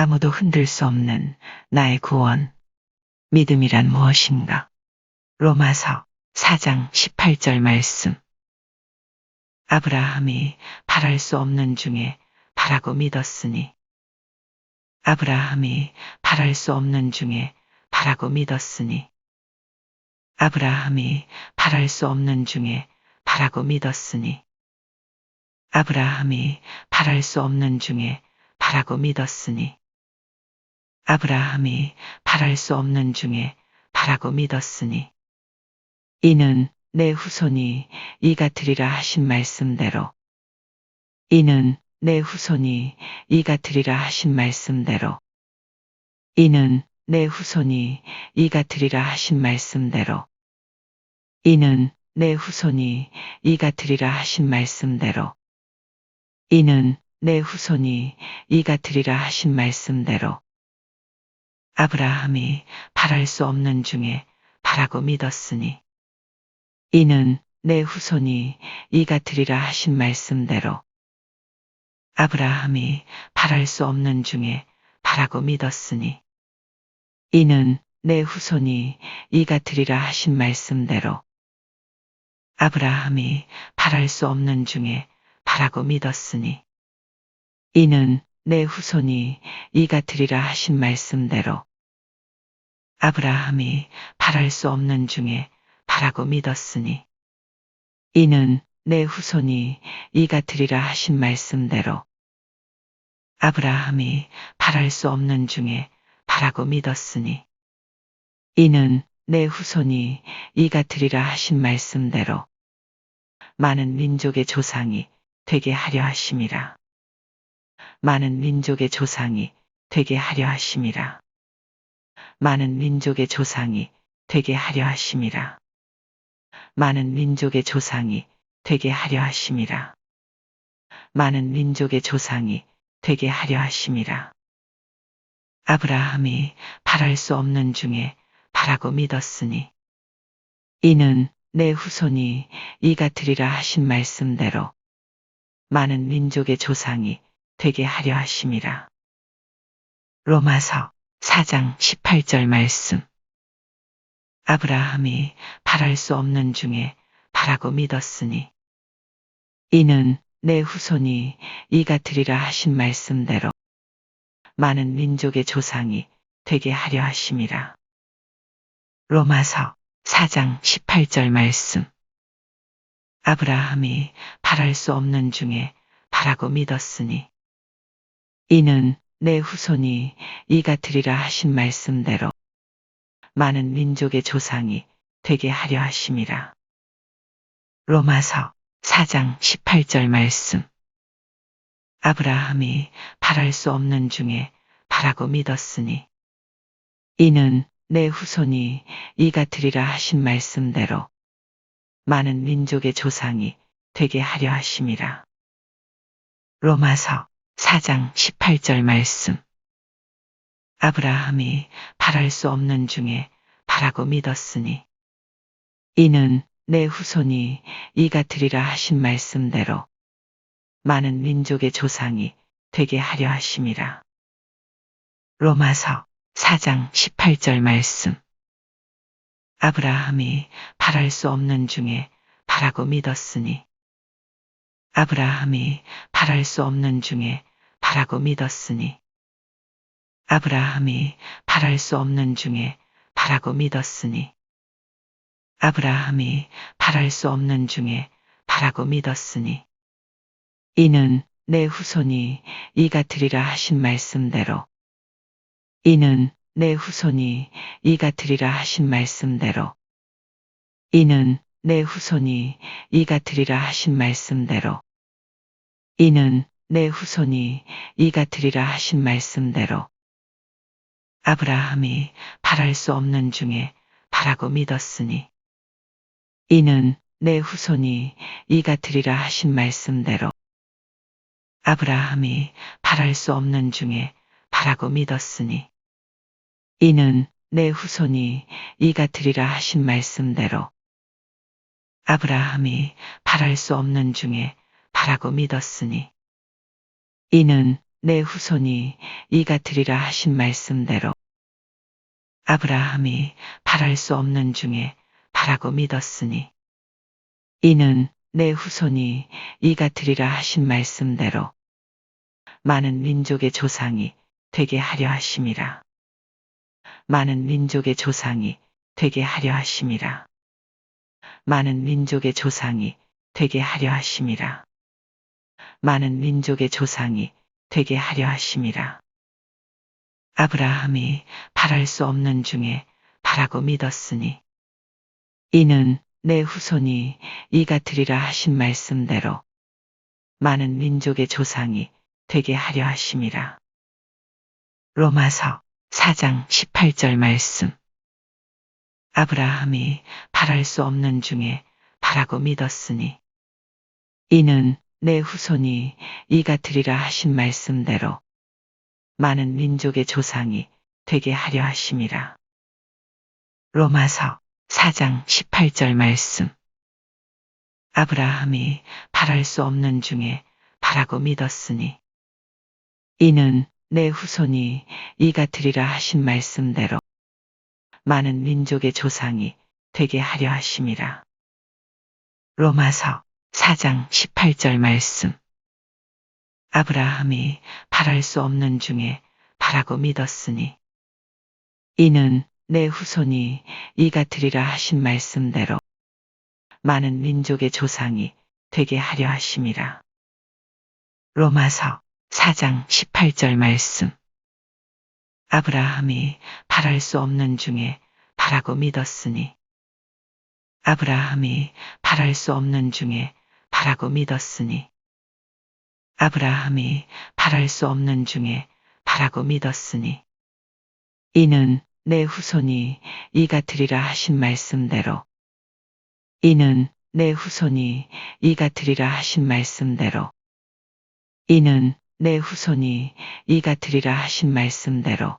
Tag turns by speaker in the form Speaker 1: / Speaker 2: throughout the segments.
Speaker 1: 아무도 흔들 수 없는 나의 구원. 믿음이란 무엇인가? 로마서 4장 18절 말씀. 아브라함이 바랄 수 없는 중에 바라고 믿었으니. 아브라함이 바랄 수 없는 중에 바라고 믿었으니. 아브라함이 바랄 수 없는 중에 바라고 믿었으니. 아브라함이 바랄 수 없는 중에 바라고 믿었으니. 아브라함이 바랄 수 없는 중에 바라고 믿었으니. 이는 내 후손이 이 같으리라 하신 말씀대로. 이는 내 후손이 이 같으리라 하신 말씀대로. 이는 내 후손이 이 같으리라 하신 말씀대로. 이는 내 후손이 이 같으리라 하신 말씀대로. 이는 내 후손이 이 같으리라 하신 말씀대로. 아브라함이 바랄 수 없는 중에 바라고 믿었으니. 이는 내 후손이 이 같으리라 하신 말씀대로. 아브라함이 바랄 수 없는 중에 바라고 믿었으니. 이는 내 후손이 이 같으리라 하신 말씀대로. 아브라함이 바랄 수 없는 중에 바라고 믿었으니. 이는 내 후손이 이 같으리라 하신 말씀대로. 아브라함이 바랄 수 없는 중에 바라고 믿었으니. 이는 내 후손이 이 같으리라 하신 말씀대로. 아브라함이 바랄 수 없는 중에 바라고 믿었으니. 이는 내 후손이 이 같으리라 하신 말씀대로. 많은 민족의 조상이 되게 하려 하심이라. 많은 민족의 조상이 되게 하려 하심이라. 많은 민족의 조상이 되게 하려 하심이라. 많은 민족의 조상이 되게 하려 하심이라. 많은 민족의 조상이 되게 하려 하심이라. 아브라함이 바랄 수 없는 중에 바라고 믿었으니. 이는 내 후손이 이 같으리라 하신 말씀대로. 많은 민족의 조상이 되게 하려 하심이라. 로마서 4장 18절 말씀. 아브라함이 바랄 수 없는 중에 바라고 믿었으니. 이는 내 후손이 이 같으리라 하신 말씀대로. 많은 민족의 조상이 되게 하려 하심이라. 로마서 4장 18절 말씀. 아브라함이 바랄 수 없는 중에 바라고 믿었으니. 이는 내 후손이 이 같으리라 하신 말씀대로. 많은 민족의 조상이 되게 하려 하심이라. 로마서 4장 18절 말씀. 아브라함이 바랄 수 없는 중에 바라고 믿었으니. 이는 내 후손이 이 같으리라 하신 말씀대로. 많은 민족의 조상이 되게 하려 하심이라. 로마서 4장 18절 말씀. 아브라함이 바랄 수 없는 중에 바라고 믿었으니. 이는 내 후손이 이 같으리라 하신 말씀대로. 많은 민족의 조상이 되게 하려 하심이라. 로마서 4장 18절 말씀. 아브라함이 바랄 수 없는 중에 바라고 믿었으니. 아브라함이 바랄 수 없는 중에 바라고 믿었으니. 아브라함이 바랄 수 없는 중에 바라고 믿었으니. 아브라함이 바랄 수 없는 중에 바라고 믿었으니. 이는 내 후손이 이 같으리라 하신 말씀대로. 이는 내 후손이 이 같으리라 하신 말씀대로. 이는 내 후손이 이 같으리라 하신 말씀대로. 이는 내 후손이 이 같으리라 하신 말씀대로. 아브라함이 바랄 수 없는 중에 바라고 믿었으니. 이는 내 후손이 이 같으리라 하신 말씀대로. 아브라함이 바랄 수 없는 중에 바라고 믿었으니. 이는 내 후손이 이 같으리라 하신 말씀대로. 아브라함이 바랄 수 없는 중에 바라고 믿었으니. 이는 내 후손이 이가 되리라 하신 말씀대로 아브라함이 바랄 수 없는 중에 바라고 믿었으니 이는 내 후손이 이가 되리라 하신 말씀대로 많은 민족의 조상이 되게 하려 하심이라. 많은 민족의 조상이 되게 하려 하심이라. 많은 민족의 조상이 되게 하려 하심이라. 많은 민족의 조상이 되게 하려 하심이라. 아브라함이 바랄 수 없는 중에 바라고 믿었으니 이는 내 후손이 이가 되리라 하신 말씀대로 많은 민족의 조상이 되게 하려 하심이라. 로마서 4장 18절 말씀. 아브라함이 바랄 수 없는 중에 바라고 믿었으니 이는 내 후손이 이가 되리라 하신 말씀대로 많은 민족의 조상이 되게 하려 하심이라. 로마서 4장 18절 말씀. 아브라함이 바랄 수 없는 중에 바라고 믿었으니 이는 내 후손이 이가 되리라 하신 말씀대로 많은 민족의 조상이 되게 하려 하심이라. 로마서 4장 18절 말씀. 아브라함이 바랄 수 없는 중에 바라고 믿었으니 이는 내 후손이 이가 되리라 하신 말씀대로 많은 민족의 조상이 되게 하려 하심이라. 로마서 4장 18절 말씀. 아브라함이 바랄 수 없는 중에 바라고 믿었으니 아브라함이 바랄 수 없는 중에 바라고 믿었으니 아브라함이 바랄 수 없는 중에 바라고 믿었으니 이는 내 후손이 이가 되리라 하신 말씀대로 이는 내 후손이 이가 되리라 하신 말씀대로 이는 내 후손이 이가 되리라 하신 말씀대로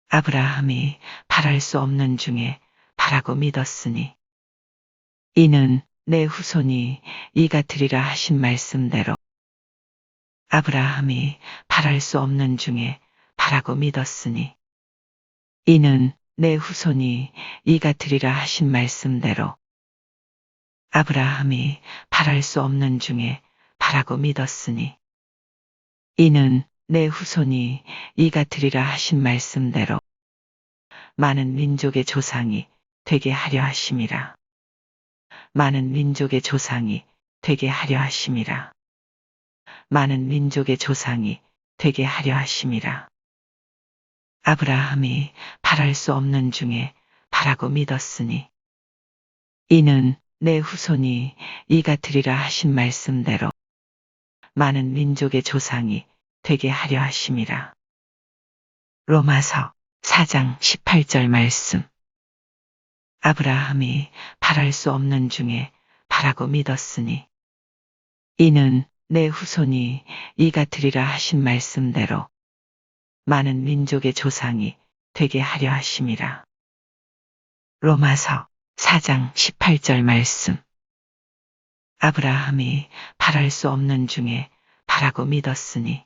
Speaker 1: 아브라함이 바랄 수 없는 중에 바라고 믿었으니 이는 내 후손이 이가 되리라 하신 말씀대로 아브라함이 바랄 수 없는 중에 바라고 믿었으니 이는 내 후손이 이가 되리라 하신 말씀대로 아브라함이 바랄 수 없는 중에 바라고 믿었으니 이는 내 후손이 이가 되리라 하신 말씀대로 많은 민족의 조상이 되게 하려 하심이라. 많은 민족의 조상이 되게 하려 하심이라. 많은 민족의 조상이 되게 하려 하심이라. 아브라함이 바랄 수 없는 중에 바라고 믿었으니 이는 내 후손이 이가 되리라 하신 말씀대로 많은 민족의 조상이 되게 하려 하심이라. 로마서 4장 18절 말씀. 아브라함이 바랄 수 없는 중에 바라고 믿었으니 이는 내 후손이 이가 되리라 하신 말씀대로 많은 민족의 조상이 되게 하려 하심이라. 로마서 4장 18절 말씀. 아브라함이 바랄 수 없는 중에 바라고 믿었으니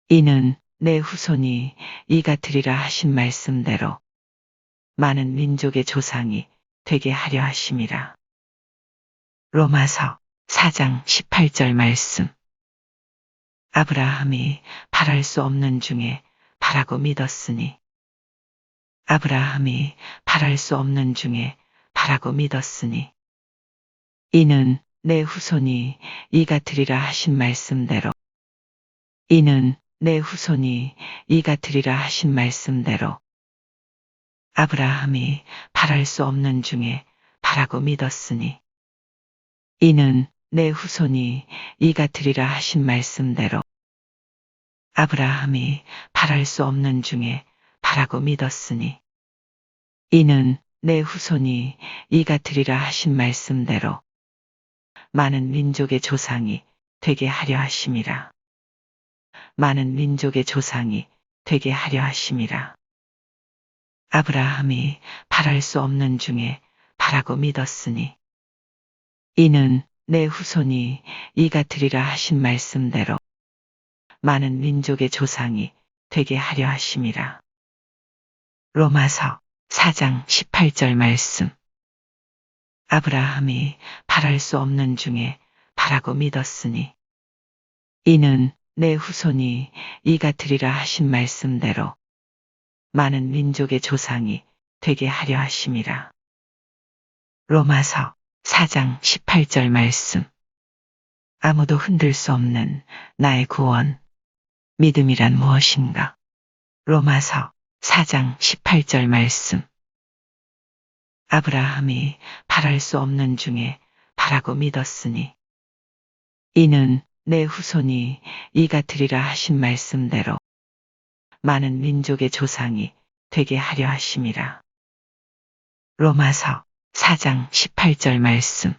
Speaker 1: 이는 내 후손이 이가 되리라 하신 말씀대로 많은 민족의 조상이 되게 하려 하심이라. 로마서 4장 18절 말씀. 아브라함이 바랄 수 없는 중에 바라고 믿었으니 아브라함이 바랄 수 없는 중에 바라고 믿었으니 이는 내 후손이 이가 되리라 하신 말씀대로 이는 내 후손이 이가 되리라 하신 말씀대로 아브라함이 바랄 수 없는 중에 바라고 믿었으니 이는 내 후손이 이가 되리라 하신 말씀대로 아브라함이 바랄 수 없는 중에 바라고 믿었으니 이는 내 후손이 이가 되리라 하신 말씀대로 많은 민족의 조상이 되게 하려 하심이라. 많은 민족의 조상이 되게 하려 하심이라. 아브라함이 바랄 수 없는 중에 바라고 믿었으니 이는 내 후손이 이가 되리라 하신 말씀대로 많은 민족의 조상이 되게 하려 하심이라. 로마서 4장 18절 말씀. 아브라함이 바랄 수 없는 중에 바라고 믿었으니 이는 내 후손이 이가 되리라 하신 말씀대로 많은 민족의 조상이 되게 하려 하심이라. 로마서 4장 18절 말씀. 아무도 흔들 수 없는 나의 구원. 믿음이란 무엇인가? 로마서 4장 18절 말씀. 아브라함이 바랄 수 없는 중에 바라고 믿었으니 이는 내 후손이 이가 되리라 하신 말씀대로 많은 민족의 조상이 되게 하려 하심이라. 로마서 4장 18절 말씀.